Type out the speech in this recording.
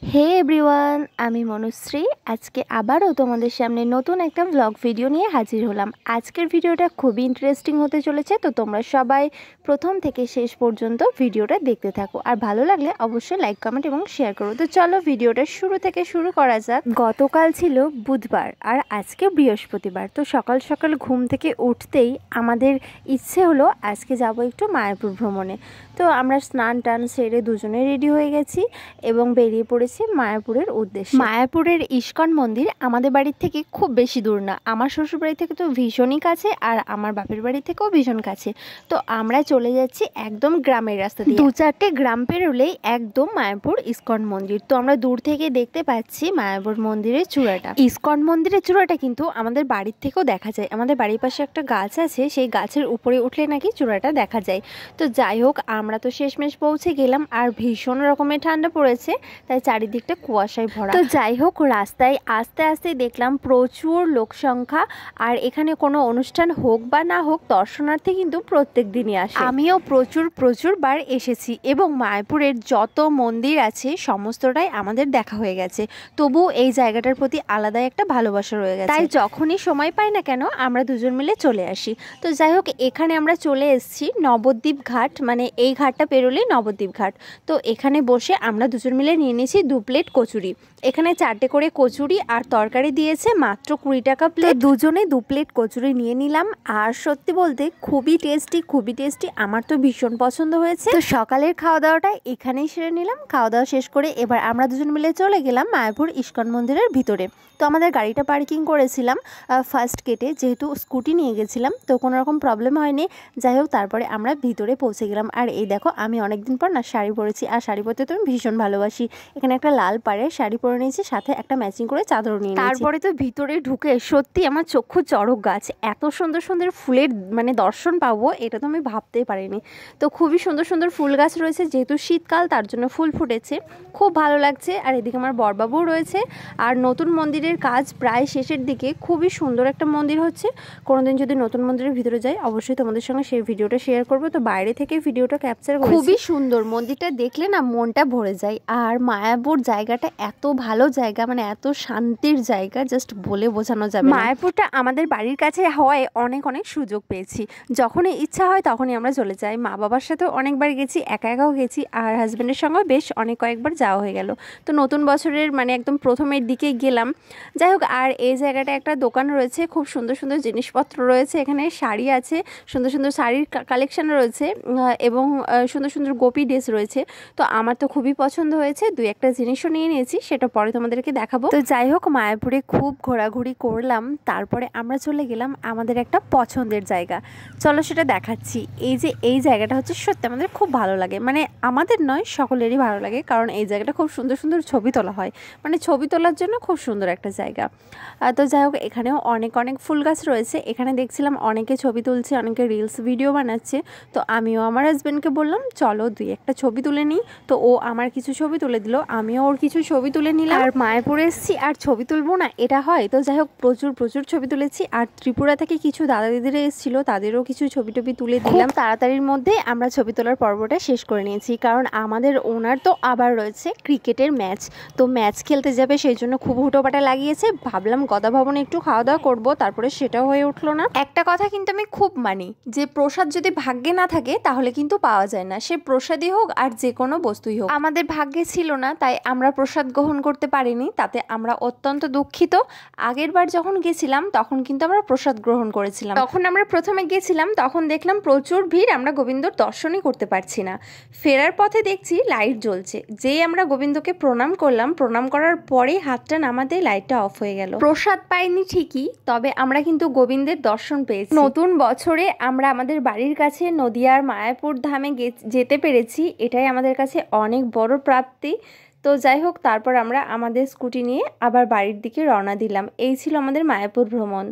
হে everyone, আমি মনুশ্রী। আজকে আবারও তোমাদের সামনে নতুন একটা ব্লগ ভিডিও নিয়ে হাজির হলাম। আজকের ভিডিওটা খুবই ইন্টারেস্টিং হতে চলেছে, তো তোমরা সবাই প্রথম থেকে শেষ পর্যন্ত ভিডিওটা দেখতে থাকো। আর ভালো লাগলে অবশ্যই লাইক, কমেন্ট এবং শেয়ার করো। তো চলো ভিডিওটা শুরু থেকে শুরু করা যাক। গতকাল ছিল বুধবার আর আজকে বৃহস্পতিবার। তো সকাল সকাল ঘুম থেকে উঠতেই আমাদের ইচ্ছে হলো আজকে যাব একটু মায়াপুর ভ্রমণে। তো আমরা স্নান টান সেরে দুজনে রেডি হয়ে গেছি এবং বেরিয়ে পড়েছি মায়াপুরের উদ্দেশ্যে। মায়াপুরের ইস্কন মন্দির আমাদের বাড়ির থেকে খুব বেশি দূর না। আমার শ্বশুরবাড়ি থেকে তো ভীষণই কাছে আর আমার বাপের বাড়ি থেকেও ভীষণ কাছে। তো আমরা চলে যাচ্ছি একদম গ্রামের রাস্তা দিয়ে। 2-4টে গ্রাম পেরোলেই একদম মায়াপুর ইস্কন মন্দির। তো আমরা দূর থেকে দেখতে পাচ্ছি মায়াপুর মন্দিরের চূড়াটা। ইস্কন মন্দিরের চূড়াটা কিন্তু আমাদের বাড়ির থেকেও দেখা যায়। আমাদের বাড়ির পাশে একটা গাছ আছে, সেই গাছের উপরে উঠলে নাকি চূড়াটা দেখা যায়। তো যাই হোক, আমরা তো শেষমেশ পৌঁছে গেলাম আর ভীষণ রকমের ঠান্ডা পড়েছে, তাই চারিদিকটা কুয়াশায় ভরা। তো যাই হোক, রাস্তায় আস্তে আস্তে দেখলাম প্রচুর লোক সংখ্যা। আর এখানে কোনো অনুষ্ঠান হোক বা না হোক, দর্শনার্থী কিন্তু প্রত্যেক দিনই আসে। আমিও প্রচুর বার এসেছি এবং মায়াপুরের যত মন্দির আছে সমস্তটাই আমাদের দেখা হয়ে গেছে। তবু এই জায়গাটার প্রতি আলাদাই একটা ভালোবাসা রয়ে গেছে, তাই যখনই সময় পাই না কেন আমরা দুজন মিলে চলে আসি। তো যাই হোক, এখানে আমরা চলে এসেছি নবদ্বীপ ঘাট, মানে এই ঘাটটা পেরোলেই নবদ্বীপ ঘাট। তো এখানে বসে আমরা দুজন মিলে নিয়ে নিয়েছি 2 প্লেট কচুরি। এখানে 4টে করে কচুরি আর তরকারি দিয়েছে মাত্র 20 টাকা প্লেট। দুজনে 2 প্লেট কচুরি নিয়ে নিলাম আর সত্যি বলতে খুবই টেস্টি। আমার তো ভীষণ পছন্দ হয়েছে। তো সকালের খাওয়া দাওয়াটা এখানেই সেরে নিলাম। খাওয়া দাওয়া শেষ করে এবার আমরা দুজন মিলে চলে গেলাম মায়াপুর ইস্কন মন্দিরের ভিতরে। তো আমাদের গাড়িটা পার্কিং করেছিলাম ফার্স্ট গেটে, যেহেতু স্কুটি নিয়ে গেছিলাম তো কোনো রকম প্রবলেম হয়নি। যাই হোক, তারপরে আমরা ভিতরে পৌঁছে গেলাম। আর এই দেখো, আমি অনেকদিন পর না শাড়ি পরেছি, আর শাড়ি পরতে তো আমি ভীষণ ভালোবাসি। এখানে একটা লাল পাড়ের শাড়ি পরে নিয়েছি, সাথে একটা ম্যাচিং করে চাদর নিয়ে নিয়েছি। তারপরে তো ভিতরে ঢুকে সত্যি আমার চক্ষু চড়ক গাছ। এত সুন্দর সুন্দর ফুলের মানে দর্শন পাবো এটা তো আমি ভাবতেই পারিনি। তো খুবই সুন্দর সুন্দর ফুল গাছ রয়েছে, যেহেতু শীতকাল তার জন্য ফুল ফুটেছে, খুব ভালো লাগছে। আর এদিকে আমার বড়বাবুও রয়েছে। আর নতুন মন্দিরের কাজ প্রায় শেষের দিকে, খুবই সুন্দর একটা মন্দির হচ্ছে। কোনোদিন যদি নতুন মন্দিরের ভিতরে যাই অবশ্যই তোমাদের সঙ্গে সেই ভিডিওটা শেয়ার করবো। তো বাইরে থেকে ভিডিওটা ক্যাপচার করেছি। খুবই সুন্দর, মন্দিরটা দেখলে না মনটা ভরে যায়। আর মায়াপুর জায়গাটা এত ভালো জায়গা, মানে এত শান্তির জায়গা, জাস্ট বলে বোঝানো যাবে না। মায়াপুরটা আমাদের বাড়ির কাছে হওয়ায় অনেক সুযোগ পেয়েছি। যখনই ইচ্ছা হয় তখনই আমরা চলে যাই। মা বাবার সাথেও অনেকবার গেছি, একাও গেছি, আর হাজব্যান্ডের সঙ্গেও বেশ কয়েকবার যাওয়া হয়ে গেল। তো নতুন বছরের মানে একদম প্রথমের দিকে গেলাম। যাই হোক, আর এই জায়গাটা একটা দোকান রয়েছে, খুব সুন্দর সুন্দর জিনিসপত্র রয়েছে। এখানে শাড়ি আছে, সুন্দর সুন্দর শাড়ির কালেকশন রয়েছে এবং সুন্দর সুন্দর গোপী ড্রেস রয়েছে। তো আমার তো খুবই পছন্দ হয়েছে, 2-1টা জিনিসও নিয়ে নিয়েছি, সেটা পরে তোমাদেরকে দেখাবো। তো যাই হোক, মায়াপুরে খুব ঘোরাঘুরি করলাম। তারপরে আমরা চলে গেলাম আমাদের একটা পছন্দের জায়গা। চলো সেটা দেখাচ্ছি। এই জায়গাটা হচ্ছে সত্যি আমাদের খুব ভালো লাগে, মানে আমাদের নয় সকলেরই ভালো লাগে, কারণ এই জায়গাটা খুব সুন্দর সুন্দর ছবি তোলা হয়, মানে ছবি তোলার জন্য খুব সুন্দর একটা জায়গা। তো যাই হোক, এখানেও অনেক ফুল গাছ রয়েছে। এখানে দেখছিলাম অনেকে ছবি তুলছে, অনেকে রিলস ভিডিও বানাচ্ছে। তো আমিও আমার হাজব্যান্ডকে বললাম চলো 2-1টা ছবি তুলে নিই। তো ও আমার কিছু ছবি তুলে দিল, আমিও ওর কিছু ছবি তুলে নিলাম। আর মায়াপুরে এসেছি আর ছবি তুলবো না, এটা হয়? তো যাই হোক, প্রচুর ছবি তুলেছি। আর ত্রিপুরা থেকে কিছু দাদা দিদিরা এসেছিল, তাদেরও কিছু ছবি তুলে দিলাম। তাড়াতাড়ির মধ্যে আমরা ছবি তোলার পর্বটা শেষ করে নিয়েছি, কারণ আমাদের ওনার তো আবার রয়েছে ক্রিকেটের ম্যাচ। তো ম্যাচ খেলতে যাবে, সেই জন্য খুব হুটোপাটা লাগিয়েছে। ভাবলাম গদা ভবনে একটু খাওয়া দাওয়া করবো, তারপরে সেটাও হয়ে উঠলো না। একটা কথা কিন্তু আমি খুব মানি, যে প্রসাদ যদি ভাগ্যে না থাকে তাহলে কিন্তু পাওয়া যায় না, সে প্রসাদই হোক আর যে কোনো বস্তুই হোক। আমাদের ভাগ্যে ছিল না, তাই আমরা প্রসাদ গ্রহণ করতে পারিনি, তাতে আমরা অত্যন্ত দুঃখিত। আগের বার যখন গেছিলাম তখন কিন্তু আমরা প্রসাদ গ্রহণ করেছিলাম। তখন আমরা প্রথমে গেছিলাম, তখন দেখলাম প্রচুর ভিড়, আমরা গোবিন্দর দর্শনই করতে পারছি না। ফেরার পথে দেখছি লাইট জ্বলছে, যেই আমরা গোবিন্দকে প্রণাম করলাম, প্রণাম করার পরেই হাতটা নামাতে লাইটটা অফ হয়ে গেল। প্রসাদ পাইনি ঠিকই, তবে আমরা কিন্তু গোবিন্দের দর্শন পেয়েছি। নতুন বছরে আমরা আমাদের বাড়ির কাছে নদিয়ার মায়াপুর ধামে যেতে পেরেছি, এটাই আমাদের কাছে অনেক বড় প্রাপ্তি। তো যাই হোক, তারপর আমরা আমাদের স্কুটি নিয়ে আবার বাড়ির দিকে রওনা দিলাম। এই ছিল আমাদের মায়াপুর ভ্রমণ।